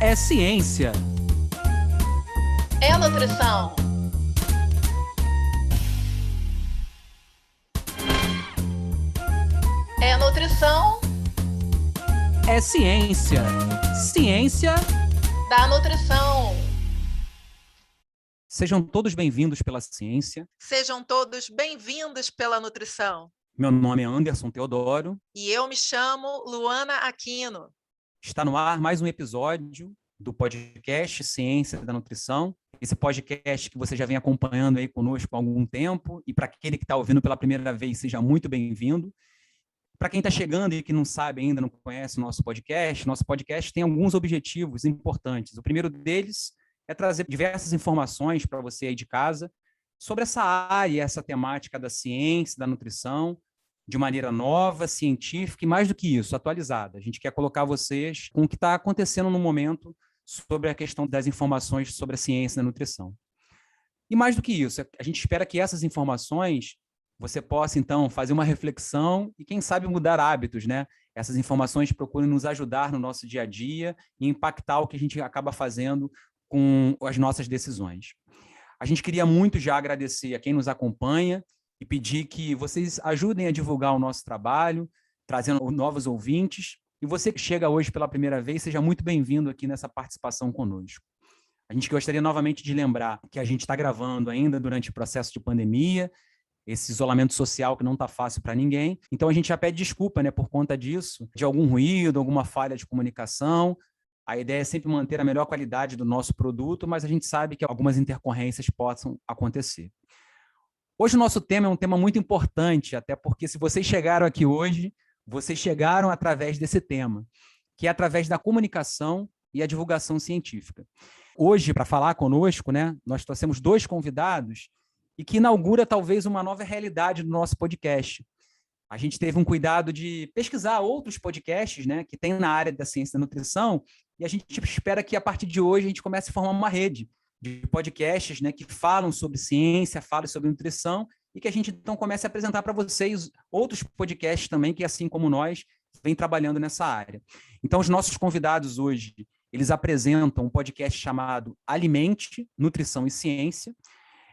É ciência. É nutrição. É nutrição É ciência. Ciência. da nutrição. Sejam todos bem-vindos pela ciência. Sejam todos bem-vindos pela nutrição. Meu nome é Anderson Teodoro. E eu me chamo Luana Aquino. Está no ar mais um episódio do podcast Ciência da Nutrição. Esse podcast que você já vem acompanhando aí conosco há algum tempo. E para aquele que está ouvindo pela primeira vez, seja muito bem-vindo. Para quem está chegando e que não sabe ainda, não conhece o nosso podcast tem alguns objetivos importantes. O primeiro deles é trazer diversas informações para você aí de casa sobre essa área, essa temática da ciência, da nutrição, de maneira nova, científica e, mais do que isso, atualizada. A gente quer colocar vocês com o que está acontecendo no momento sobre a questão das informações sobre a ciência da nutrição. E mais do que isso, a gente espera que essas informações você possa, então, fazer uma reflexão e, quem sabe, mudar hábitos, né? Essas informações procuram nos ajudar no nosso dia a dia e impactar o que a gente acaba fazendo com as nossas decisões. A gente queria muito já agradecer a quem nos acompanha e pedir que vocês ajudem a divulgar o nosso trabalho, trazendo novos ouvintes. E você que chega hoje pela primeira vez, seja muito bem-vindo aqui nessa participação conosco. A gente gostaria novamente de lembrar que a gente está gravando ainda durante o processo de pandemia, esse isolamento social que não está fácil para ninguém. Então, a gente já pede desculpa, né, por conta disso, de algum ruído, alguma falha de comunicação. A ideia é sempre manter a melhor qualidade do nosso produto, mas a gente sabe que algumas intercorrências possam acontecer. Hoje o nosso tema é um tema muito importante, até porque se vocês chegaram aqui hoje, vocês chegaram através desse tema, que é através da comunicação e a divulgação científica. Hoje, para falar conosco, né, nós trouxemos dois convidados e que inaugura talvez uma nova realidade do nosso podcast. A gente teve um cuidado de pesquisar outros podcasts, né, que tem na área da ciência da nutrição, e a gente espera que a partir de hoje a gente comece a formar uma rede de podcasts, né, que falam sobre ciência, falam sobre nutrição, e que a gente então comece a apresentar para vocês outros podcasts também que, assim como nós, vem trabalhando nessa área. Então, os nossos convidados hoje, eles apresentam um podcast chamado Alimente, Nutrição e Ciência.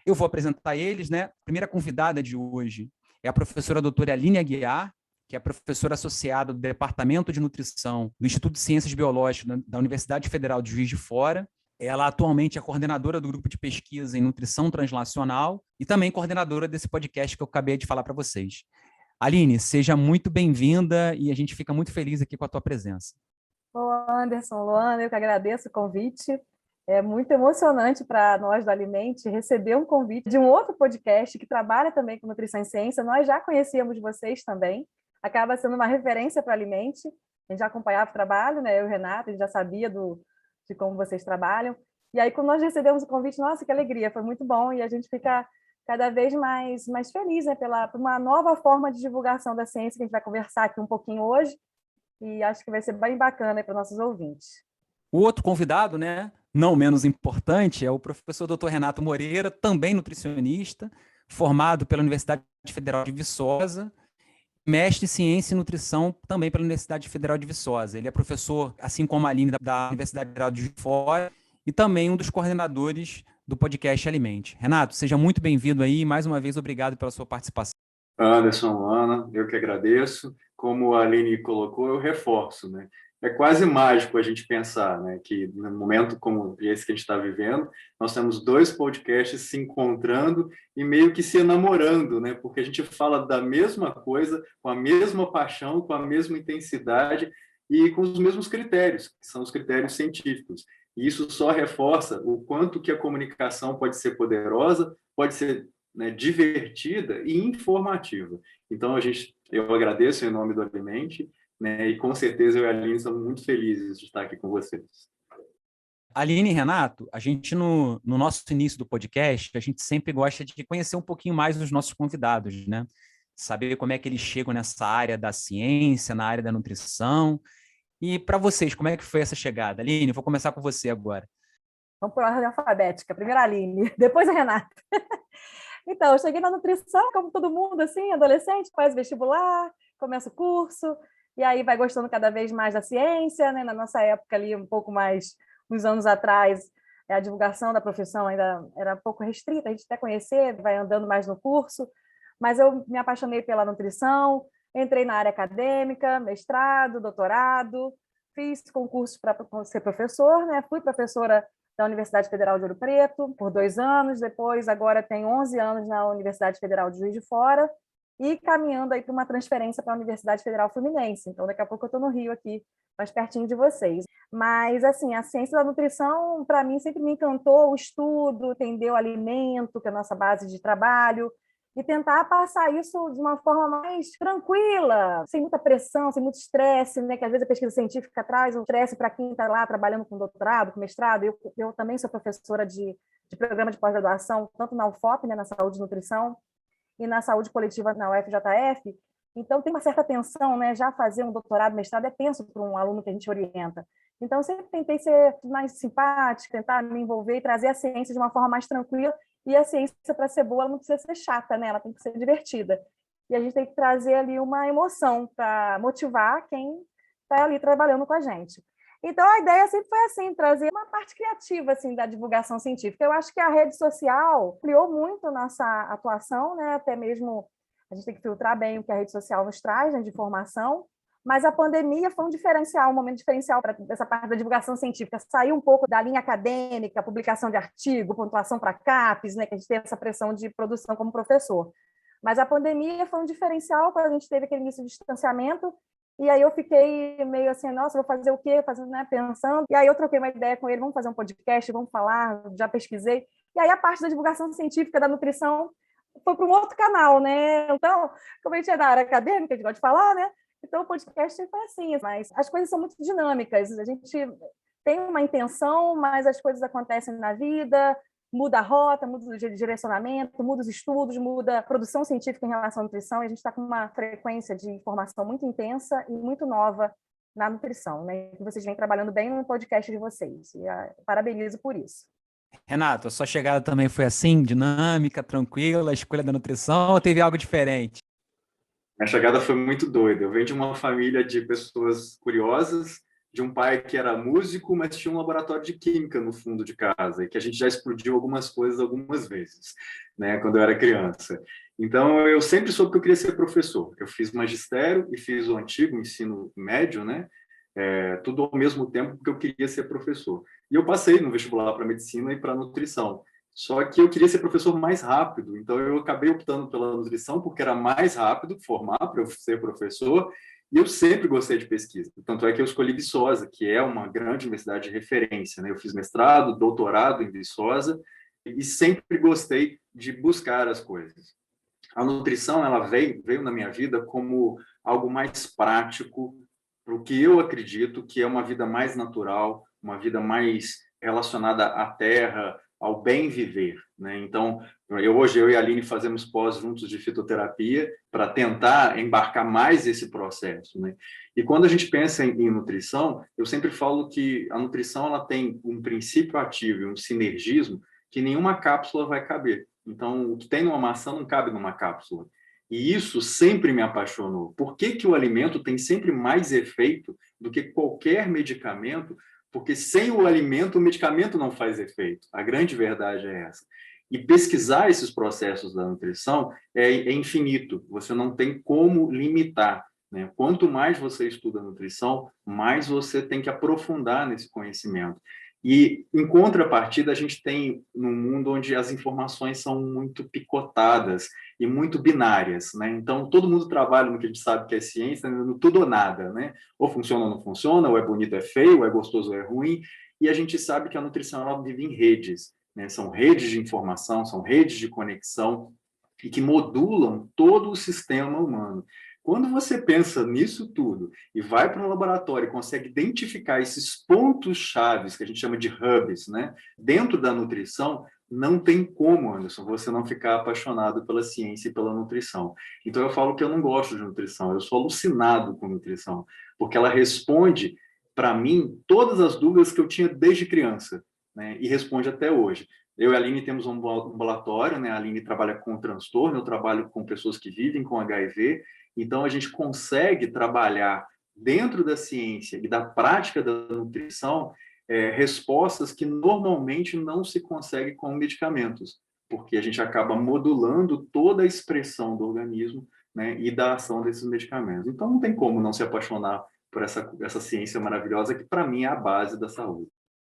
Eu vou apresentar eles, né? A primeira convidada de hoje é a professora doutora Aline Aguiar, que é professora associada do Departamento de Nutrição do Instituto de Ciências Biológicas da Universidade Federal de Juiz de Fora. Ela atualmente é coordenadora do grupo de pesquisa em nutrição translacional e também coordenadora desse podcast que eu acabei de falar para vocês. Aline, seja muito bem-vinda e a gente fica muito feliz aqui com a tua presença. Olá, Anderson, Luana, eu que agradeço o convite. É muito emocionante para nós do Alimente receber um convite de um outro podcast que trabalha também com nutrição e ciência. Nós já conhecíamos vocês também. Acaba sendo uma referência para o Alimente. A gente já acompanhava o trabalho, né? Eu e o Renato, a gente já sabia de como vocês trabalham. E aí, quando nós recebemos o convite, nossa, que alegria, foi muito bom. E a gente fica cada vez mais feliz, né? Por uma nova forma de divulgação da ciência que a gente vai conversar aqui um pouquinho hoje. E acho que vai ser bem bacana para os nossos ouvintes. O outro convidado, né, não menos importante, é o professor Dr. Renato Moreira, também nutricionista, formado pela Universidade Federal de Viçosa, mestre em Ciência e Nutrição também pela Universidade Federal de Viçosa. Ele é professor, assim como a Aline, da Universidade Federal de Juiz de Fora e também um dos coordenadores do podcast Alimente. Renato, seja muito bem-vindo aí e, mais uma vez, obrigado pela sua participação. Anderson, Ana, eu que agradeço. Como a Aline colocou, eu reforço, né? É quase mágico a gente pensar, né, que no momento como esse que a gente está vivendo, nós temos dois podcasts se encontrando e meio que se enamorando, né, porque a gente fala da mesma coisa, com a mesma paixão, com a mesma intensidade e com os mesmos critérios, que são os critérios científicos. E isso só reforça o quanto que a comunicação pode ser poderosa, pode ser, né, divertida e informativa. Então, eu agradeço em nome do Alimente, né, e com certeza eu e a Aline estamos muito felizes de estar aqui com vocês. Aline e Renato, a gente no nosso início do podcast, a gente sempre gosta de conhecer um pouquinho mais dos nossos convidados, né? Saber como é que eles chegam nessa área da ciência, na área da nutrição. E para vocês, como é que foi essa chegada? Aline, vou começar com você agora. Vamos por ordem alfabética. Primeiro a Aline, depois a Renata. Então, eu cheguei na nutrição, como todo mundo, assim, adolescente, faz vestibular, começa o curso, e aí vai gostando cada vez mais da ciência, né? Na nossa época ali, um pouco mais uns anos atrás, a divulgação da profissão ainda era um pouco restrita, a gente até conhecer, vai andando mais no curso, mas eu me apaixonei pela nutrição, entrei na área acadêmica, mestrado, doutorado, fiz concurso para ser professor, né? Fui professora da Universidade Federal de Ouro Preto por 2 anos, depois agora tenho 11 anos na Universidade Federal de Juiz de Fora e caminhando aí para uma transferência para a Universidade Federal Fluminense. Então, daqui a pouco eu estou no Rio aqui, mais pertinho de vocês. Mas, assim, a ciência da nutrição, para mim, sempre me encantou o estudo, entender o alimento, que é a nossa base de trabalho, e tentar passar isso de uma forma mais tranquila, sem muita pressão, sem muito estresse, né? Que às vezes a pesquisa científica traz um estresse para quem está lá trabalhando com doutorado, com mestrado. Eu também sou professora de programa de pós-graduação, tanto na UFOP, né, na saúde e nutrição, e na saúde coletiva na UFJF. Então, tem uma certa tensão, né? Já fazer um doutorado, mestrado é tenso para um aluno que a gente orienta. Então, eu sempre tentei ser mais simpática, tentar me envolver e trazer a ciência de uma forma mais tranquila. E a ciência, para ser boa, ela não precisa ser chata, né? Ela tem que ser divertida. E a gente tem que trazer ali uma emoção para motivar quem está ali trabalhando com a gente. Então, a ideia sempre foi assim, trazer uma parte criativa assim, da divulgação científica. Eu acho que a rede social criou muito nossa atuação, né? Até mesmo a gente tem que filtrar bem o que a rede social nos traz, né, de informação. Mas a pandemia foi um diferencial, um momento diferencial para essa parte da divulgação científica. Sair um pouco da linha acadêmica, publicação de artigo, pontuação para CAPES, né, que a gente tem essa pressão de produção como professor. Mas a pandemia foi um diferencial quando a gente teve aquele início de distanciamento. E aí eu fiquei meio assim, nossa, vou fazer o quê? Fazendo, né, pensando. E aí eu troquei uma ideia com ele, vamos fazer um podcast, vamos falar, já pesquisei. E aí a parte da divulgação científica da nutrição foi para um outro canal, né? Então, como a gente é da área acadêmica, a gente gosta de falar, né? Então, o podcast foi assim, mas as coisas são muito dinâmicas. A gente tem uma intenção, mas as coisas acontecem na vida, muda a rota, muda o direcionamento, muda os estudos, muda a produção científica em relação à nutrição, e a gente está com uma frequência de informação muito intensa e muito nova na nutrição, né? Que vocês vêm trabalhando bem no podcast de vocês, e parabenizo por isso. Renato, a sua chegada também foi assim, dinâmica, tranquila, a escolha da nutrição, ou teve algo diferente? Minha chegada foi muito doida. Eu venho de uma família de pessoas curiosas, de um pai que era músico, mas tinha um laboratório de química no fundo de casa, e que a gente já explodiu algumas coisas algumas vezes, né, quando eu era criança. Então, eu sempre soube que eu queria ser professor. Eu fiz magistério e fiz o antigo ensino médio, né, tudo ao mesmo tempo, porque eu queria ser professor. E eu passei no vestibular para medicina e para nutrição. Só que eu queria ser professor mais rápido, então eu acabei optando pela nutrição porque era mais rápido formar para eu ser professor, e eu sempre gostei de pesquisa. Tanto é que eu escolhi Viçosa, que é uma grande universidade de referência, né? Eu fiz mestrado, doutorado em Viçosa, e sempre gostei de buscar as coisas. A nutrição, ela veio na minha vida como algo mais prático, para o que eu acredito que é uma vida mais natural, uma vida mais relacionada à terra, ao bem viver, né? Então, hoje eu e a Aline fazemos pós juntos de fitoterapia para tentar embarcar mais esse processo, né? E quando a gente pensa em nutrição, eu sempre falo que a nutrição ela tem um princípio ativo e um sinergismo que nenhuma cápsula vai caber. Então, o que tem numa maçã não cabe numa cápsula. E isso sempre me apaixonou. Por que o alimento tem sempre mais efeito do que qualquer medicamento? Porque sem o alimento, o medicamento não faz efeito. A grande verdade é essa. E pesquisar esses processos da nutrição é infinito. Você não tem como limitar, né? Quanto mais você estuda nutrição, mais você tem que aprofundar nesse conhecimento. E, em contrapartida, a gente tem num mundo onde as informações são muito picotadas e muito binárias, né? Então, todo mundo trabalha no que a gente sabe que é ciência, no tudo ou nada, né? Ou funciona ou não funciona, ou é bonito ou é feio, ou é gostoso ou é ruim, e a gente sabe que a nutrição ela vive em redes, né? São redes de informação, são redes de conexão, e que modulam todo o sistema humano. Quando você pensa nisso tudo e vai para um laboratório e consegue identificar esses pontos chaves que a gente chama de hubs, né, dentro da nutrição, não tem como, Anderson, você não ficar apaixonado pela ciência e pela nutrição. Então eu falo que eu não gosto de nutrição, eu sou alucinado com nutrição, porque ela responde para mim todas as dúvidas que eu tinha desde criança, né, e responde até hoje. Eu e a Aline temos um ambulatório, né? A Aline trabalha com transtorno, eu trabalho com pessoas que vivem com HIV. Então, a gente consegue trabalhar dentro da ciência e da prática da nutrição respostas que normalmente não se consegue com medicamentos, porque a gente acaba modulando toda a expressão do organismo, né, e da ação desses medicamentos. Então, não tem como não se apaixonar por essa ciência maravilhosa que, para mim, é a base da saúde.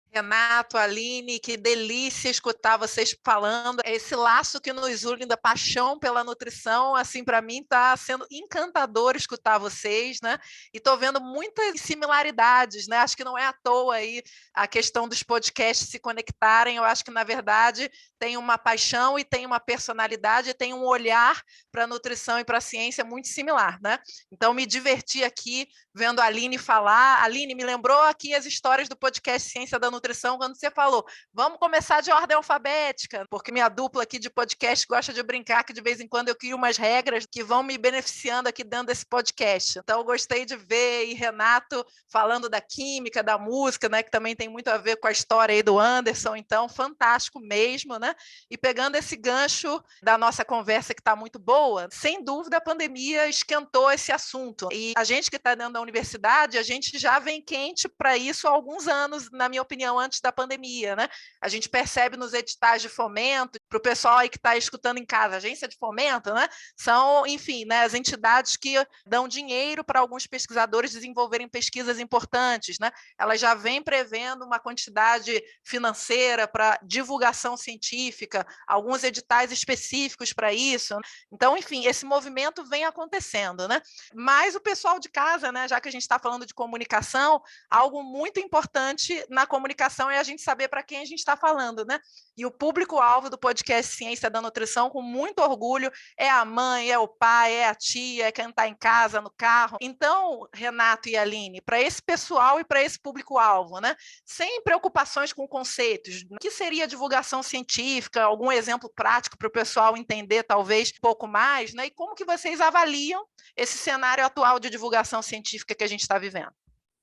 Renato, Aline, que delícia escutar vocês falando. Esse laço que nos une da paixão pela nutrição, assim, para mim está sendo encantador escutar vocês, né? E estou vendo muitas similaridades, né? Acho que não é à toa aí a questão dos podcasts se conectarem. Eu acho que, na verdade, tem uma paixão e tem uma personalidade e tem um olhar para a nutrição e para a ciência muito similar, né? Então, me diverti aqui vendo a Aline falar. Aline, me lembrou aqui as histórias do podcast Ciência da Nutrição, quando você falou, vamos começar de ordem alfabética, porque minha dupla aqui de podcast gosta de brincar que de vez em quando eu crio umas regras que vão me beneficiando aqui dentro desse podcast. Então, eu gostei de ver, e Renato falando da química, da música, né, que também tem muito a ver com a história aí do Anderson, então, fantástico mesmo, né? E pegando esse gancho da nossa conversa que está muito boa, sem dúvida a pandemia esquentou esse assunto. E a gente que está dentro da universidade, a gente já vem quente para isso há alguns anos, na minha opinião, antes da pandemia, né? A gente percebe nos editais de fomento, para o pessoal aí que está escutando em casa, agência de fomento, né? São, enfim, né, as entidades que dão dinheiro para alguns pesquisadores desenvolverem pesquisas importantes, né? Elas já vêm prevendo uma quantidade financeira para divulgação científica, alguns editais específicos para isso. Então, enfim, esse movimento vem acontecendo, né? Mas o pessoal de casa, né, já que a gente está falando de comunicação, algo muito importante na comunicação é a gente saber para quem a gente está falando, né? E o público-alvo do podcast Ciência da Nutrição, com muito orgulho, é a mãe, é o pai, é a tia, é quem está em casa, no carro. Então, Renato e Aline, para esse pessoal e para esse público-alvo, né? Sem preocupações com conceitos, o que seria divulgação científica, algum exemplo prático para o pessoal entender, talvez, um pouco mais, né? E como que vocês avaliam esse cenário atual de divulgação científica que a gente está vivendo?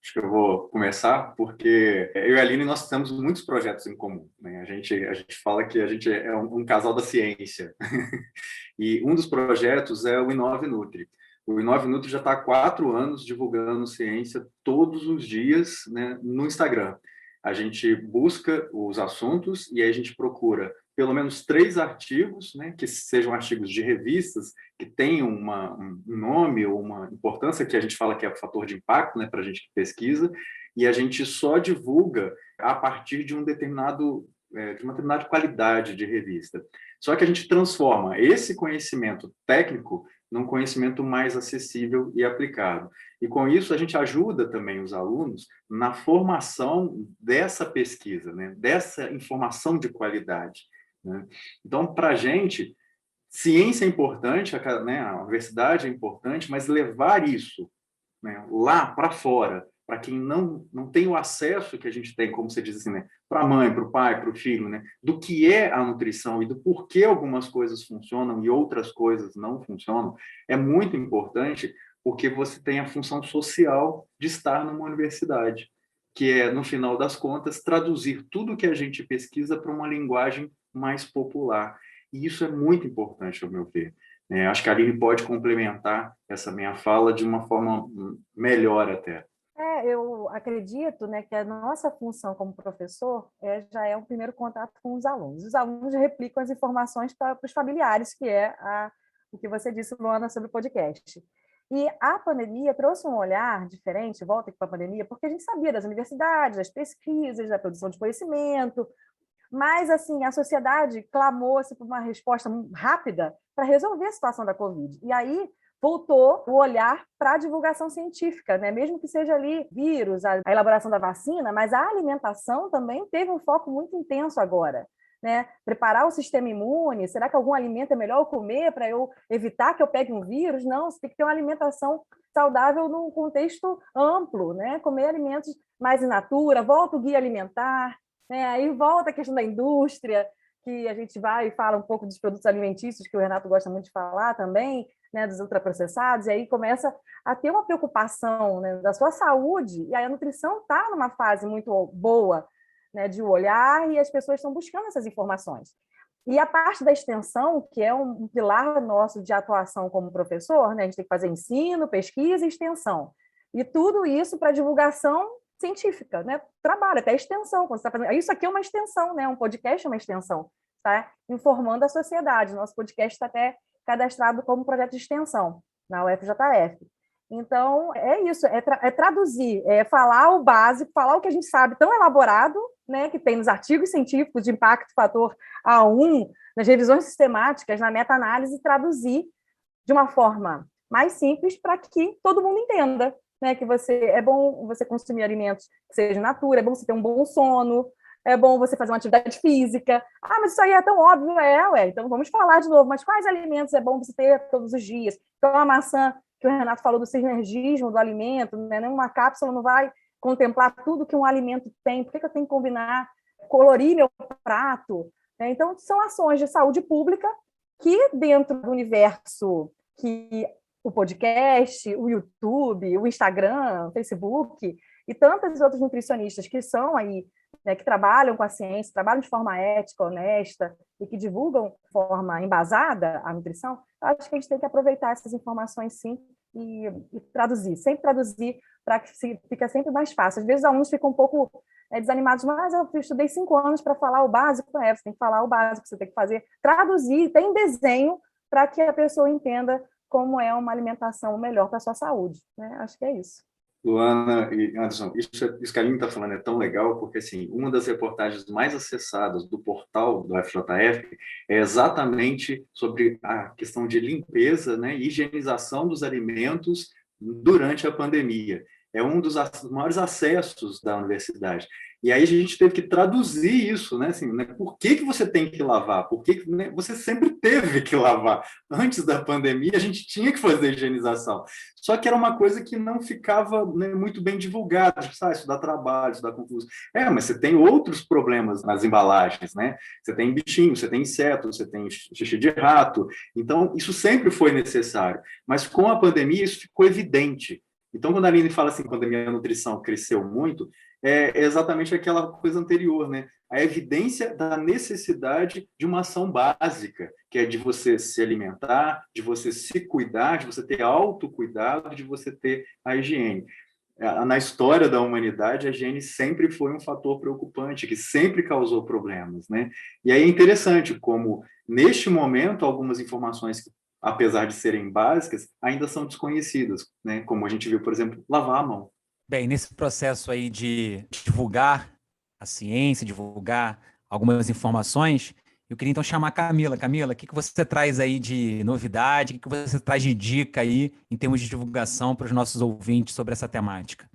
Acho que eu vou começar porque eu e a Aline, nós temos muitos projetos em comum, né? A gente fala que a gente é um casal da ciência. E um dos projetos é o Inove Nutri. O Inove Nutri já está há 4 anos divulgando ciência todos os dias, né, no Instagram. A gente busca os assuntos e aí a gente procura pelo menos 3 artigos, né, que sejam artigos de revistas, que tenham um nome ou uma importância, que a gente fala que é fator de impacto, né, para a gente que pesquisa, e a gente só divulga a partir de uma determinada qualidade de revista. Só que a gente transforma esse conhecimento técnico num conhecimento mais acessível e aplicado. E com isso a gente ajuda também os alunos na formação dessa pesquisa, né, dessa informação de qualidade, né? Então, para a gente, ciência é importante, né, a universidade é importante, mas levar isso, né, lá para fora, para quem não tem o acesso que a gente tem, como você diz assim, né, para a mãe, para o pai, para o filho, né, do que é a nutrição e do porquê algumas coisas funcionam e outras coisas não funcionam, é muito importante, porque você tem a função social de estar numa universidade, que é, no final das contas, traduzir tudo que a gente pesquisa para uma linguagem mais popular. E isso é muito importante, ao meu ver. Acho que a Aline pode complementar essa minha fala de uma forma melhor até. Eu acredito, né, que a nossa função como professor já é um primeiro contato com os alunos. Os alunos replicam as informações para os familiares, que é o que você disse, Luana, sobre o podcast. E a pandemia trouxe um olhar diferente, volta aqui para a pandemia, porque a gente sabia das universidades, das pesquisas, da produção de conhecimento, mas assim, a sociedade clamou-se por uma resposta rápida para resolver a situação da Covid. E aí voltou o olhar para a divulgação científica, né? Mesmo que seja ali vírus, a elaboração da vacina, mas a alimentação também teve um foco muito intenso agora, né? Preparar o sistema imune, será que algum alimento é melhor eu comer para eu evitar que eu pegue um vírus? Não, você tem que ter uma alimentação saudável num contexto amplo, né? Comer alimentos mais in natura, volta o guia alimentar, né? Aí volta a questão da indústria, que a gente vai e fala um pouco dos produtos alimentícios, que o Renato gosta muito de falar também, né, dos ultraprocessados, e aí começa a ter uma preocupação, né, da sua saúde, e aí a nutrição está numa fase muito boa, né, de olhar, e as pessoas estão buscando essas informações. E a parte da extensão, que é um pilar nosso de atuação como professor, né, a gente tem que fazer ensino, pesquisa e extensão. E tudo isso para divulgação científica, né? Trabalho, até extensão. Quando você tá fazendo... Isso aqui é uma extensão, né? Um podcast é uma extensão, tá? Informando a sociedade. Nosso podcast está até cadastrado como projeto de extensão na UFJF. Então, é isso, é traduzir, é falar o básico, falar o que a gente sabe tão elaborado, né, que tem nos artigos científicos de impacto fator A1, nas revisões sistemáticas, na meta-análise, traduzir de uma forma mais simples para que todo mundo entenda, né, que é bom você consumir alimentos que sejam natura, é bom você ter um bom sono, é bom você fazer uma atividade física. Ah, mas isso aí é tão óbvio, ué. Então vamos falar de novo, mas quais alimentos é bom você ter todos os dias? Então a maçã, que o Renato falou do sinergismo do alimento, né? Uma cápsula não vai contemplar tudo que um alimento tem, por que eu tenho que combinar, colorir meu prato? Então, são ações de saúde pública que, dentro do universo que o podcast, o YouTube, o Instagram, o Facebook e tantos outros nutricionistas que são aí, né, que trabalham com a ciência, trabalham de forma ética, honesta e que divulgam de forma embasada a nutrição, acho que a gente tem que aproveitar essas informações, sim, e traduzir, sempre traduzir para que fique sempre mais fácil. Às vezes, os alunos ficam um pouco desanimados, mas eu estudei 5 anos para falar o básico. Você tem que falar o básico, você tem que fazer, traduzir, tem desenho para que a pessoa entenda como é uma alimentação melhor para a sua saúde, né? Acho que é isso. Luana e Anderson, isso que a Aline está falando é tão legal, porque assim, uma das reportagens mais acessadas do portal do FJF é exatamente sobre a questão de limpeza, né, e higienização dos alimentos durante a pandemia. É um dos maiores acessos da universidade. E aí a gente teve que traduzir isso, né? Assim, né? Por que você tem que lavar? Por que, né? Você sempre teve que lavar. Antes da pandemia, a gente tinha que fazer higienização. Só que era uma coisa que não ficava, né, muito bem divulgada. Isso dá trabalho, isso dá confusão. Mas você tem outros problemas nas embalagens, né? Você tem bichinho, você tem inseto, você tem xixi de rato. Então, isso sempre foi necessário. Mas com a pandemia, isso ficou evidente. Então, quando a Aline fala assim, quando a minha nutrição cresceu muito, é exatamente aquela coisa anterior, né? A evidência da necessidade de uma ação básica, que é de você se alimentar, de você se cuidar, de você ter autocuidado, de você ter a higiene. Na história da humanidade, a higiene sempre foi um fator preocupante, que sempre causou problemas, né? E aí é interessante como, neste momento, algumas informações que, apesar de serem básicas, ainda são desconhecidas, né? Como a gente viu, por exemplo, lavar a mão. Bem, nesse processo aí de divulgar a ciência, divulgar algumas informações, eu queria então chamar a Camila. Camila, o que você traz aí de novidade, o que você traz de dica aí em termos de divulgação para os nossos ouvintes sobre essa temática?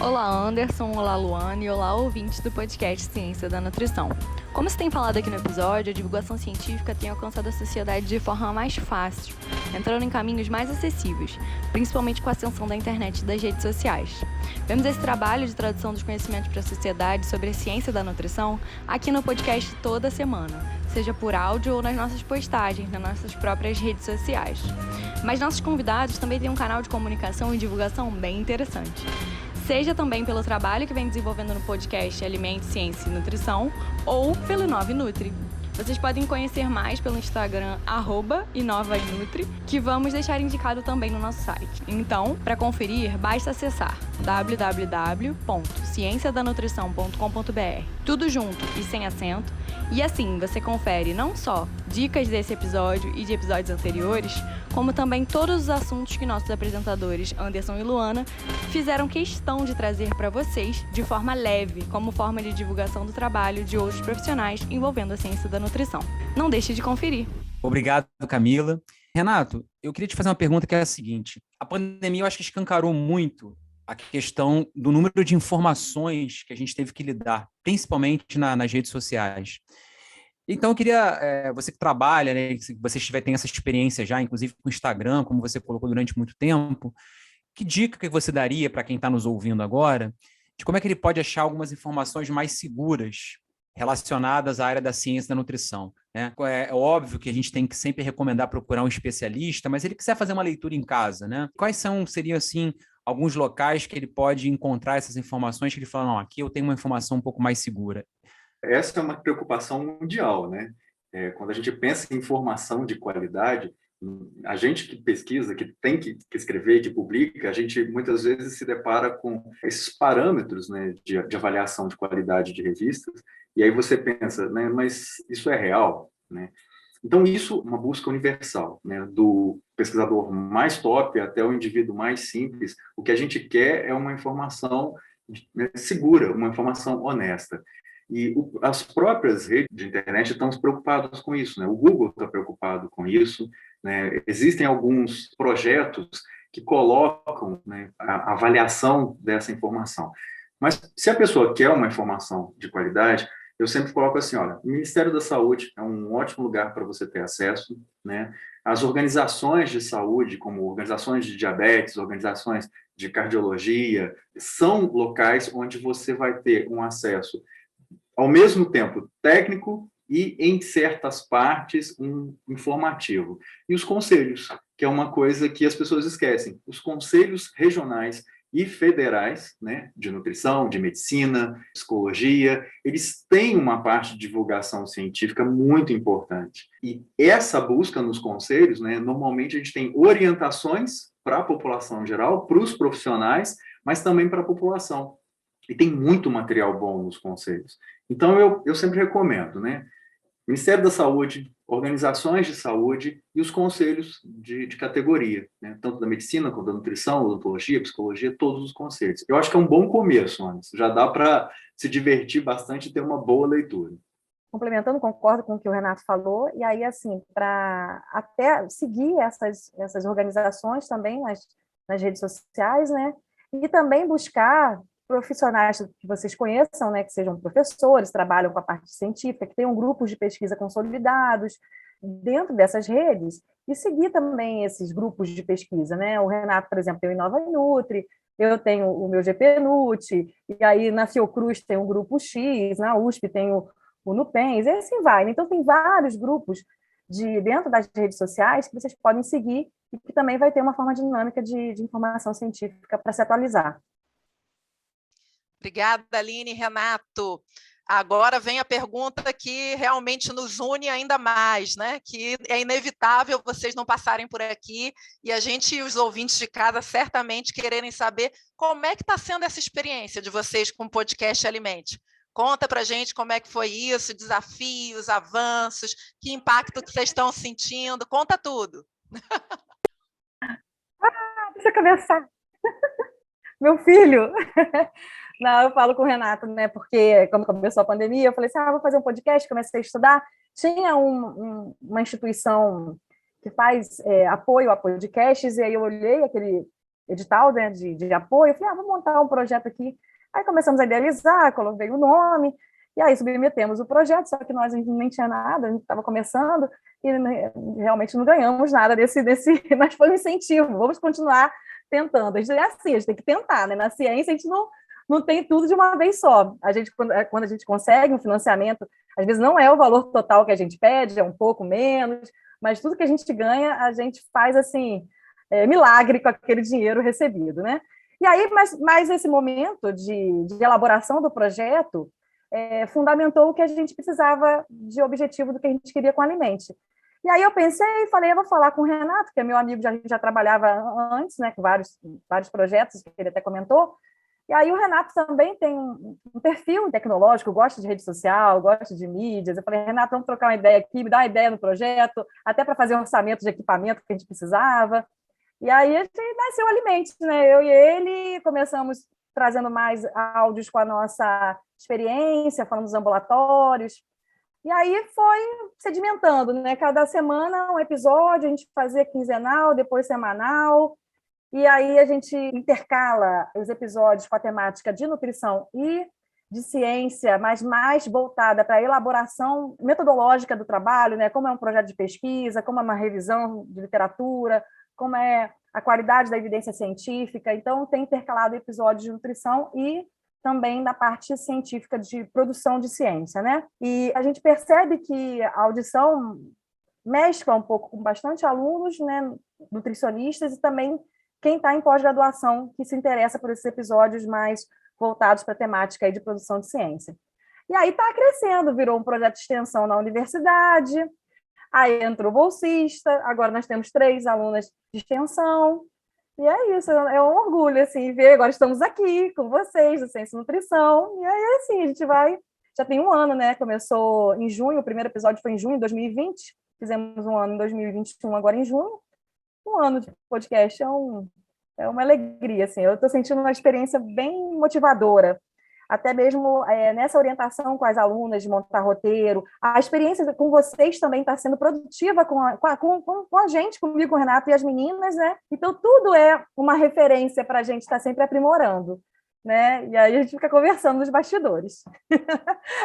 Olá, Anderson, olá, Luana e olá, ouvintes do podcast Ciência da Nutrição. Como se tem falado aqui no episódio, a divulgação científica tem alcançado a sociedade de forma mais fácil, entrando em caminhos mais acessíveis, principalmente com a ascensão da internet e das redes sociais. Vemos esse trabalho de tradução dos conhecimentos para a sociedade sobre a ciência da nutrição aqui no podcast toda semana, seja por áudio ou nas nossas postagens, nas nossas próprias redes sociais. Mas nossos convidados também têm um canal de comunicação e divulgação bem interessante. Seja também pelo trabalho que vem desenvolvendo no podcast Alimento, Ciência e Nutrição ou pelo InovaNutri. Vocês podem conhecer mais pelo Instagram @inovainutri, que vamos deixar indicado também no nosso site. Então, para conferir, basta acessar www.cienciadanutrição.com.br, tudo junto e sem acento, e assim você confere não só dicas desse episódio e de episódios anteriores, como também todos os assuntos que nossos apresentadores Anderson e Luana fizeram questão de trazer para vocês de forma leve, como forma de divulgação do trabalho de outros profissionais envolvendo a ciência da nutrição. Não deixe de conferir. Obrigado, Camila. Renato, eu queria te fazer uma pergunta que é a seguinte. A pandemia, eu acho que escancarou muito a questão do número de informações que a gente teve que lidar, principalmente nas redes sociais. Então, eu queria, você que trabalha, né, que você tem essa experiência já, inclusive com o Instagram, como você colocou durante muito tempo, que dica que você daria para quem está nos ouvindo agora, de como é que ele pode achar algumas informações mais seguras relacionadas à área da ciência da nutrição, né? É óbvio que a gente tem que sempre recomendar procurar um especialista, mas ele quiser fazer uma leitura em casa, né? Quais seriam, assim, alguns locais que ele pode encontrar essas informações que ele fala, não, aqui eu tenho uma informação um pouco mais segura? Essa é uma preocupação mundial, né? Quando a gente pensa em informação de qualidade, A gente que pesquisa, que tem que escrever, que publica, a gente muitas vezes se depara com esses parâmetros, né, de avaliação de qualidade de revistas, e aí você pensa, né, mas isso é real, né? Então, isso é uma busca universal, né, do pesquisador mais top até o indivíduo mais simples. O que a gente quer é uma informação, né, segura, uma informação honesta. E as próprias redes de internet estão preocupadas com isso, né? O Google está preocupado com isso, né? Existem alguns projetos que colocam, né, a avaliação dessa informação. Mas se a pessoa quer uma informação de qualidade, eu sempre coloco assim, olha, o Ministério da Saúde é um ótimo lugar para você ter acesso, né? As organizações de saúde, como organizações de diabetes, organizações de cardiologia, são locais onde você vai ter um acesso ao mesmo tempo técnico e, em certas partes, um informativo. E os conselhos, que é uma coisa que as pessoas esquecem. Os conselhos regionais e federais, né, de nutrição, de medicina, psicologia, eles têm uma parte de divulgação científica muito importante. E essa busca nos conselhos, né, normalmente a gente tem orientações para a população em geral, para os profissionais, mas também para a população. E tem muito material bom nos conselhos. Então, eu sempre recomendo, né? Ministério da Saúde, organizações de saúde e os conselhos de categoria, né? Tanto da medicina, quanto da nutrição, odontologia, psicologia, todos os conselhos. Eu acho que é um bom começo, Anderson. Já dá para se divertir bastante e ter uma boa leitura. Complementando, concordo com o que o Renato falou, e aí, assim, para até seguir essas organizações também nas redes sociais, né? E também buscar profissionais que vocês conheçam, né, que sejam professores, trabalham com a parte científica, que tenham grupos de pesquisa consolidados dentro dessas redes, e seguir também esses grupos de pesquisa, né? O Renato, por exemplo, tem o Inova Nutri, eu tenho o meu GP Nut, e aí na Fiocruz tem o grupo X, na USP tem o Nupens, e assim vai. Então, tem vários grupos dentro das redes sociais que vocês podem seguir e que também vai ter uma forma dinâmica de informação científica para se atualizar. Obrigada, Aline e Renato. Agora vem a pergunta que realmente nos une ainda mais, né? Que é inevitável vocês não passarem por aqui e a gente e os ouvintes de casa certamente quererem saber como é que está sendo essa experiência de vocês com o podcast Alimente. Conta para a gente como é que foi isso, desafios, avanços, que impacto que vocês estão sentindo, conta tudo. Deixa eu começar. Meu filho... Não, eu falo com o Renato, né? Porque quando começou a pandemia, eu falei assim, vou fazer um podcast, comecei a estudar. Tinha uma instituição que faz apoio a podcasts, e aí eu olhei aquele edital, né, de apoio, eu falei, vou montar um projeto aqui. Aí começamos a idealizar, coloquei o nome, e aí submetemos o projeto, só que nós nem tinha nada, a gente estava começando, e realmente não ganhamos nada desse mas foi um incentivo, vamos continuar tentando. A gente é assim, a gente tem que tentar, né? Na ciência a gente não tem tudo de uma vez só. Quando a gente consegue um financiamento, às vezes não é o valor total que a gente pede, é um pouco menos, mas tudo que a gente ganha, a gente faz assim, milagre com aquele dinheiro recebido, né? E aí, mas esse momento de elaboração do projeto fundamentou o que a gente precisava de objetivo do que a gente queria com a Alimente. E aí eu pensei e falei, eu vou falar com o Renato, que é meu amigo, já trabalhava antes, né, com vários projetos, que ele até comentou. E aí o Renato também tem um perfil tecnológico, gosta de rede social, gosta de mídias. Eu falei, Renato, vamos trocar uma ideia aqui, me dá uma ideia no projeto, até para fazer um orçamento de equipamento que a gente precisava. E aí a gente nasceu o Alimente, né? Eu e ele começamos trazendo mais áudios com a nossa experiência, falando dos ambulatórios. E aí foi sedimentando, né? Cada semana um episódio, a gente fazia quinzenal, depois semanal. E aí a gente intercala os episódios com a temática de nutrição e de ciência, mas mais voltada para a elaboração metodológica do trabalho, né? Como é um projeto de pesquisa, como é uma revisão de literatura, como é a qualidade da evidência científica. Então, tem intercalado episódios de nutrição e também da parte científica de produção de ciência, né? E a gente percebe que a audição mescla um pouco com bastante alunos, né, nutricionistas, e também quem está em pós-graduação que se interessa por esses episódios mais voltados para a temática aí de produção de ciência. E aí está crescendo, virou um projeto de extensão na universidade. Aí entrou bolsista, agora nós temos 3 alunas de extensão, e é isso, é um orgulho, assim, ver, agora estamos aqui com vocês, do Ciência e Nutrição, e aí, assim, a gente vai, já tem um ano, né, começou em junho, o primeiro episódio foi em junho de 2020, fizemos um ano em 2021, agora em junho, um ano de podcast é uma alegria, assim, eu estou sentindo uma experiência bem motivadora, até mesmo nessa orientação com as alunas de montar roteiro, a experiência com vocês também está sendo produtiva com a gente, comigo, com o Renato e as meninas, né? Então, tudo é uma referência para a gente estar sempre aprimorando, né? E aí a gente fica conversando nos bastidores.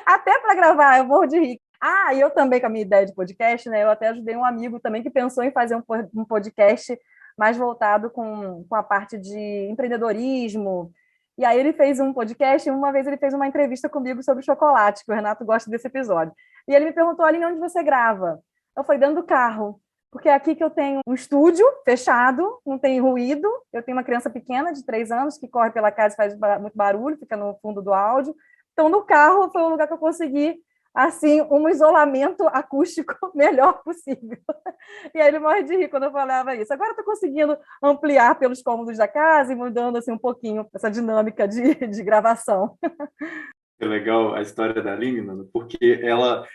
Até para gravar, eu morro de rir. Ah, e eu também, com a minha ideia de podcast, né? Eu até ajudei um amigo também que pensou em fazer um podcast mais voltado com a parte de empreendedorismo. E aí ele fez um podcast, e uma vez ele fez uma entrevista comigo sobre chocolate, que o Renato gosta desse episódio. E ele me perguntou, Aline, onde você grava? Eu falei, dentro do carro, porque é aqui que eu tenho um estúdio fechado, não tem ruído, eu tenho uma criança pequena de 3 anos que corre pela casa e faz muito barulho, fica no fundo do áudio. Então, no carro foi o lugar que eu consegui assim, um isolamento acústico melhor possível. E aí ele morre de rir quando eu falava isso. Agora eu estou conseguindo ampliar pelos cômodos da casa e mudando assim, um pouquinho essa dinâmica de gravação. É legal a história da Aline, Nana, porque ela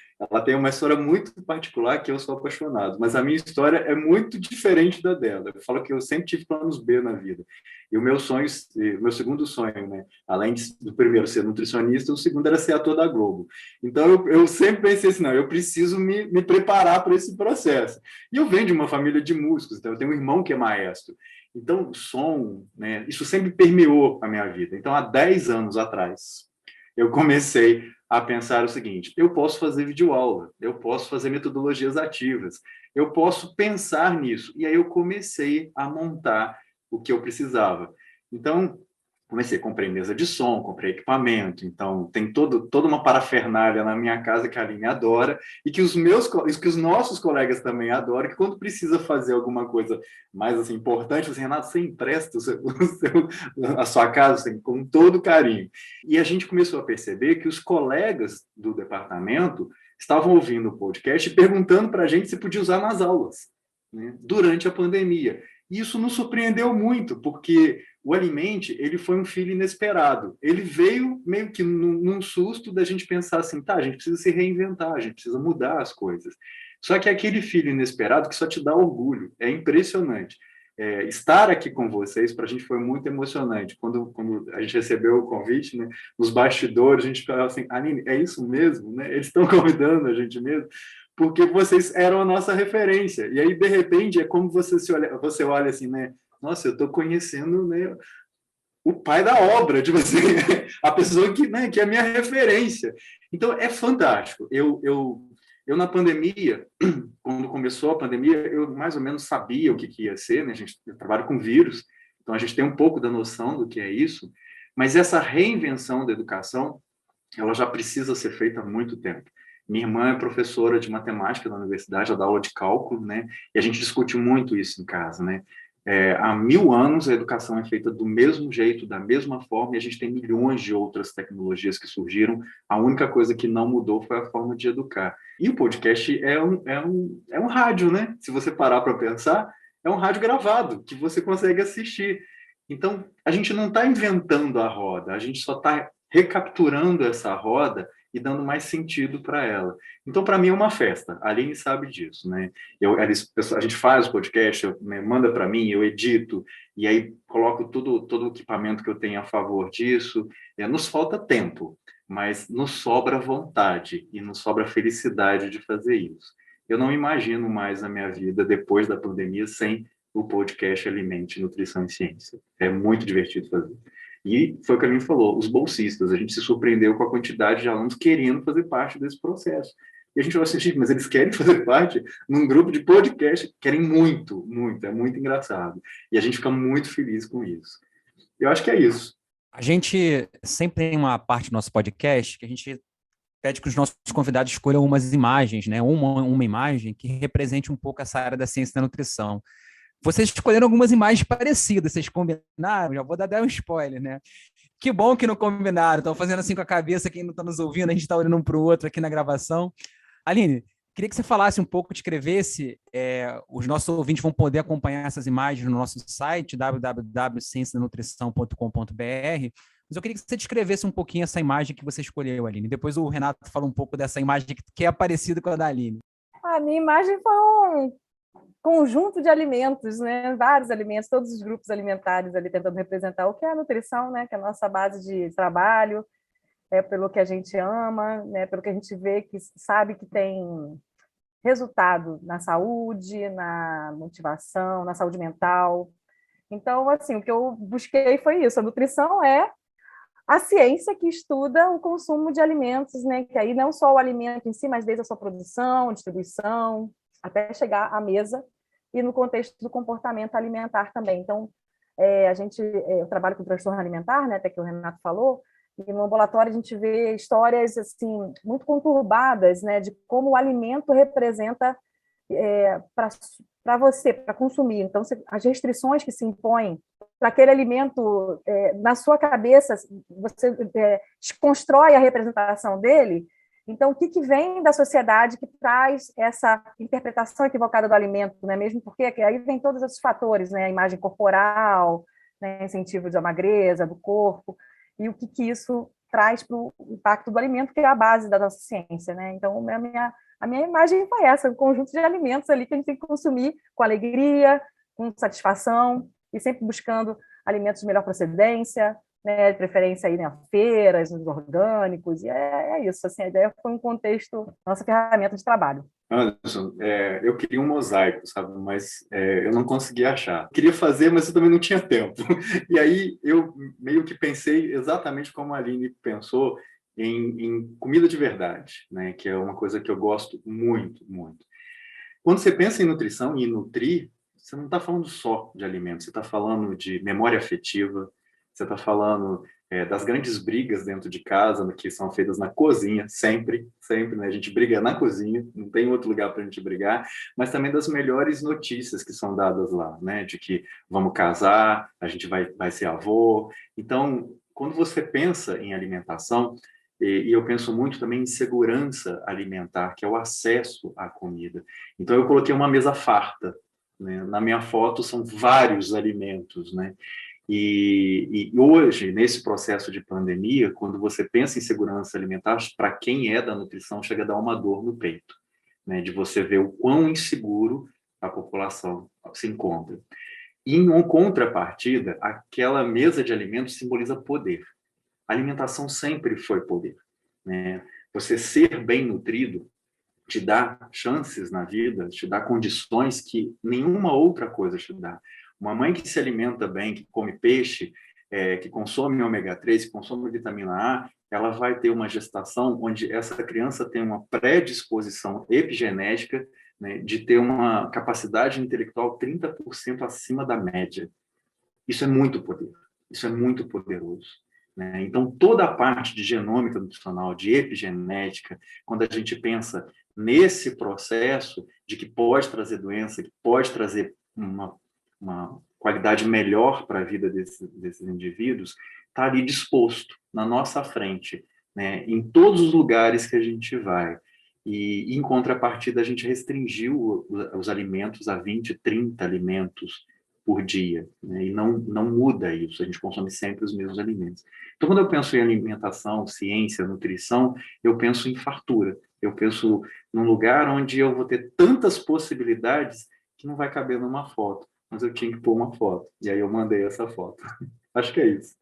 tem uma história muito particular que eu sou apaixonado, mas a minha história é muito diferente da dela. Eu falo que eu sempre tive planos B na vida. E o meu segundo sonho, né, além do primeiro ser nutricionista, o segundo era ser ator da Globo. Então eu sempre pensei assim, não, eu preciso me preparar para esse processo. E eu venho de uma família de músicos, então eu tenho um irmão que é maestro. Então o som, né, isso sempre permeou a minha vida. Então há 10 anos atrás, eu comecei a pensar o seguinte, eu posso fazer videoaula, eu posso fazer metodologias ativas, eu posso pensar nisso. E aí eu comecei a montar o que eu precisava. Então, comprei mesa de som, comprei equipamento, então tem toda uma parafernália na minha casa que a Aline adora e que os nossos colegas também adoram, que quando precisa fazer alguma coisa mais assim, importante, assim, Renato, você empresta a sua casa assim, com todo carinho. E a gente começou a perceber que os colegas do departamento estavam ouvindo o podcast e perguntando para a gente se podia usar nas aulas, né, durante a pandemia. E isso nos surpreendeu muito, porque o Alimente, ele foi um filho inesperado. Ele veio meio que num susto da gente pensar assim, tá, a gente precisa se reinventar, a gente precisa mudar as coisas. Só que é aquele filho inesperado que só te dá orgulho, é impressionante. Estar aqui com vocês, para a gente foi muito emocionante. Quando a gente recebeu o convite, né, nos bastidores, a gente falava assim, Aline, é isso mesmo? Né? Eles estão convidando a gente mesmo? Porque vocês eram a nossa referência. E aí, de repente, é como você olha assim, né? Nossa, eu estou conhecendo, né, o pai da obra, tipo assim, a pessoa que é a minha referência. Então, é fantástico. Eu na pandemia, quando começou a pandemia, eu mais ou menos sabia o que ia ser, né? Eu trabalho com vírus, então a gente tem um pouco da noção do que é isso, mas essa reinvenção da educação, ela já precisa ser feita há muito tempo. Minha irmã é professora de matemática na universidade, ela dá aula de cálculo, né? E a gente discute muito isso em casa, né? Há 1000 anos a educação é feita do mesmo jeito, da mesma forma, e a gente tem milhões de outras tecnologias que surgiram. A única coisa que não mudou foi a forma de educar. E o podcast é um rádio, né? Se você parar para pensar, é um rádio gravado, que você consegue assistir. Então, a gente não está inventando a roda, a gente só está recapturando essa roda e dando mais sentido para ela. Então, para mim, é uma festa. A Aline sabe disso, né? A gente faz o podcast, manda para mim, eu edito, e aí coloco todo o equipamento que eu tenho a favor disso. Nos falta tempo, mas nos sobra vontade e nos sobra felicidade de fazer isso. Eu não imagino mais a minha vida depois da pandemia sem o podcast Alimente, Nutrição e Ciência. É muito divertido fazer. E foi o que a Aline falou, os bolsistas, a gente se surpreendeu com a quantidade de alunos querendo fazer parte desse processo. E a gente falou assim, mas eles querem fazer parte num grupo de podcast, querem muito, muito, é muito engraçado. E a gente fica muito feliz com isso. Eu acho que é isso. A gente sempre tem uma parte do nosso podcast que a gente pede que os nossos convidados escolham umas imagens, né? Uma imagem que represente um pouco essa área da ciência da nutrição. Vocês escolheram algumas imagens parecidas, vocês combinaram? Já vou dar um spoiler, né? Que bom que não combinaram, estão fazendo assim com a cabeça, quem não está nos ouvindo, a gente está olhando um para o outro aqui na gravação. Aline, Queria que você falasse um pouco, descrevesse, os nossos ouvintes vão poder acompanhar essas imagens no nosso site, www.cienciadanutrição.com.br, mas eu queria que você descrevesse um pouquinho essa imagem que você escolheu, Aline. Depois o Renato fala um pouco dessa imagem que é parecida com a da Aline. A minha imagem foi um conjunto de alimentos, né? Vários alimentos, todos os grupos alimentares ali tentando representar o que é a nutrição, né? Que é a nossa base de trabalho, pelo que a gente ama, né? Pelo que a gente vê, que sabe que tem resultado na saúde, na motivação, na saúde mental. Então, assim, o que eu busquei foi isso. A nutrição é a ciência que estuda o consumo de alimentos, né? Que aí não só o alimento em si, mas desde a sua produção, distribuição, até chegar à mesa, e no contexto do comportamento alimentar também. Então, eu trabalho com transtorno alimentar, né? Até que o Renato falou, e no ambulatório a gente vê histórias assim muito conturbadas, né, de como o alimento representa para você, para consumir. Então, as restrições que se impõem para aquele alimento, na sua cabeça, você desconstrói a representação dele. Então, o que vem da sociedade que traz essa interpretação equivocada do alimento, né? Mesmo porque aí vem todos esses fatores, né? A imagem corporal, né? Incentivo da magreza, do corpo, e o que isso traz para o impacto do alimento, que é a base da nossa ciência, né? Então, a minha imagem foi essa, um conjunto de alimentos ali que a gente tem que consumir com alegria, com satisfação, e sempre buscando alimentos de melhor procedência, né? De preferência aí, né? Feiras, nos orgânicos, e é isso, assim, a ideia foi um contexto, nossa ferramenta de trabalho. Anderson, eu queria um mosaico, sabe? Mas eu não consegui achar. Queria fazer, mas eu também não tinha tempo. E aí eu meio que pensei exatamente como a Aline pensou em comida de verdade, né? Que é uma coisa que eu gosto muito, muito. Quando você pensa em nutrição e em nutrir, você não está falando só de alimentos, você está falando de memória afetiva, você está falando das grandes brigas dentro de casa, que são feitas na cozinha, sempre, né? A gente briga na cozinha, não tem outro lugar para a gente brigar, mas também das melhores notícias que são dadas lá, né? De que vamos casar, a gente vai ser avô. Então, quando você pensa em alimentação, e eu penso muito também em segurança alimentar, que é o acesso à comida. Então, eu coloquei uma mesa farta, né? Na minha foto são vários alimentos, né? E hoje, nesse processo de pandemia, quando você pensa em segurança alimentar, para quem é da nutrição, chega a dar uma dor no peito, né? De você ver o quão inseguro a população se encontra. E, em contrapartida, aquela mesa de alimentos simboliza poder. A alimentação sempre foi poder, né? Você ser bem nutrido te dá chances na vida, te dá condições que nenhuma outra coisa te dá. Uma mãe que se alimenta bem, que come peixe, que consome ômega 3, que consome vitamina A, ela vai ter uma gestação onde essa criança tem uma predisposição epigenética, né, de ter uma capacidade intelectual 30% acima da média. Isso é muito poder, isso é muito poderoso, né? Então, toda a parte de genômica nutricional, de epigenética, quando a gente pensa nesse processo de que pode trazer doença, que pode trazer uma qualidade melhor para a vida desses indivíduos, está ali disposto na nossa frente, né, em todos os lugares que a gente vai. E, em contrapartida, a gente restringiu os alimentos a 20, 30 alimentos por dia, né, e não muda isso, a gente consome sempre os mesmos alimentos. Então, quando eu penso em alimentação, ciência, nutrição, eu penso em fartura, eu penso num lugar onde eu vou ter tantas possibilidades que não vai caber numa foto. Mas eu tinha que pôr uma foto. E aí eu mandei essa foto. Acho que é isso.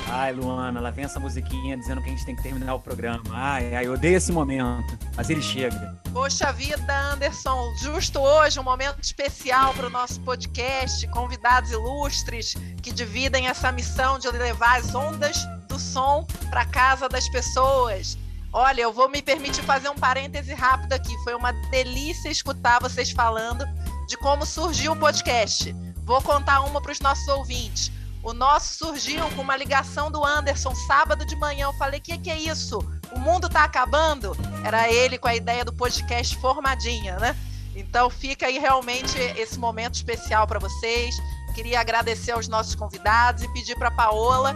Ai, Luana, lá vem essa musiquinha dizendo que a gente tem que terminar o programa. Ai, eu odeio esse momento. Mas ele chega. Poxa vida, Anderson. Justo hoje, um momento especial para o nosso podcast. Convidados ilustres que dividem essa missão de levar as ondas do som para casa das pessoas. Olha, eu vou me permitir fazer um parêntese rápido aqui. Foi uma delícia escutar vocês falando de como surgiu o podcast. Vou contar uma para os nossos ouvintes. O nosso surgiu com uma ligação do Anderson, sábado de manhã. Eu falei, que é isso? O mundo tá acabando? Era ele com a ideia do podcast Formadinha, né? Então fica aí realmente esse momento especial para vocês. Queria agradecer aos nossos convidados e pedir para Paola,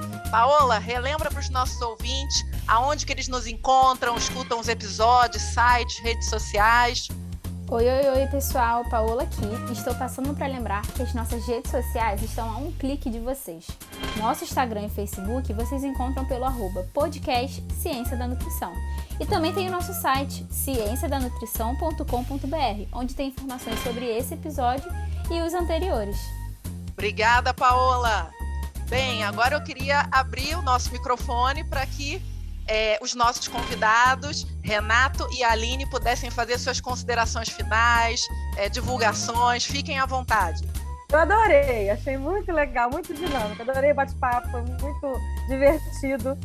relembra para os nossos ouvintes aonde que eles nos encontram, escutam os episódios, sites, redes sociais. Oi, pessoal, Paola aqui. Estou passando para lembrar que as nossas redes sociais estão a um clique de vocês. Nosso Instagram e Facebook vocês encontram pelo @podcast Ciência da Nutrição. E também tem o nosso site, cienciadanutrição.com.br, onde tem informações sobre esse episódio e os anteriores. Obrigada, Paola. Bem, agora eu queria abrir o nosso microfone para que os nossos convidados, Renato e Aline, pudessem fazer suas considerações finais, divulgações. Fiquem à vontade. Eu adorei, achei muito legal, muito dinâmico. Adorei o bate-papo, foi muito divertido,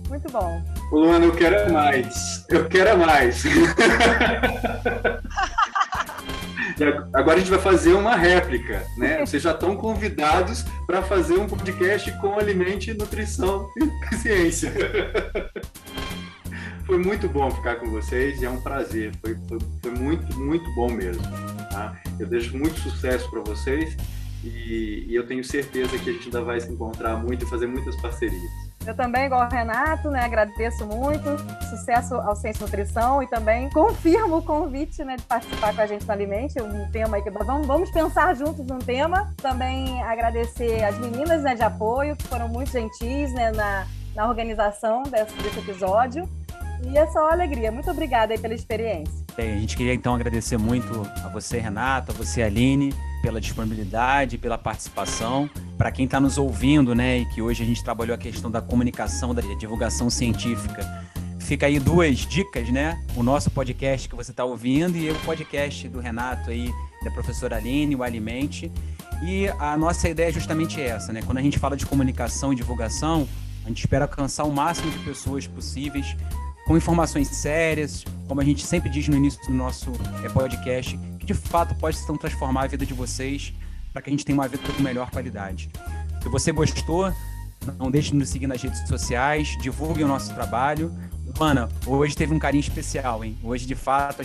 muito bom. Luana, eu quero mais. Agora a gente vai fazer uma réplica, né? Vocês já estão convidados para fazer um podcast com Alimente, Nutrição e Ciência. Foi muito bom ficar com vocês e é um prazer. Foi muito, muito bom mesmo. Tá? Eu desejo muito sucesso para vocês e eu tenho certeza que a gente ainda vai se encontrar muito e fazer muitas parcerias. Eu também, igual ao Renato, né, agradeço muito, sucesso ao Ciência e Nutrição e também confirmo o convite, né, de participar com a gente no Alimente, um tema aí que vamos pensar juntos num tema. Também agradecer as meninas, né, de apoio, que foram muito gentis, né, na organização desse episódio. E é só alegria. Muito obrigada aí pela experiência. Bem, a gente queria então agradecer muito a você, Renato, a você, Aline, pela disponibilidade, pela participação. Para quem está nos ouvindo, né, e que hoje a gente trabalhou a questão da comunicação, da divulgação científica, fica aí 2 dicas, né? O nosso podcast que você está ouvindo e o podcast do Renato aí, da professora Aline, o Alimente. E a nossa ideia é justamente essa, né? Quando a gente fala de comunicação e divulgação, a gente espera alcançar o máximo de pessoas possíveis com informações sérias, como a gente sempre diz no início do nosso podcast, que de fato pode então transformar a vida de vocês para que a gente tenha uma vida com melhor qualidade. Se você gostou, não deixe de nos seguir nas redes sociais, divulguem o nosso trabalho. Ana, hoje teve um carinho especial, hein? Hoje, de fato,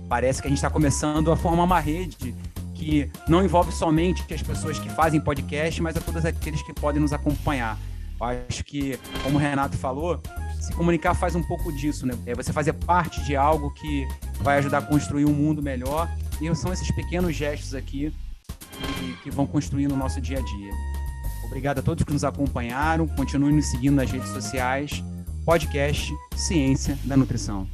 parece que a gente está começando a formar uma rede que não envolve somente as pessoas que fazem podcast, mas a todos aqueles que podem nos acompanhar. Eu acho que, como o Renato falou, se comunicar faz um pouco disso, né? É você fazer parte de algo que vai ajudar a construir um mundo melhor. E são esses pequenos gestos aqui que vão construindo o nosso dia a dia. Obrigado a todos que nos acompanharam. Continuem nos seguindo nas redes sociais. Podcast Ciência da Nutrição.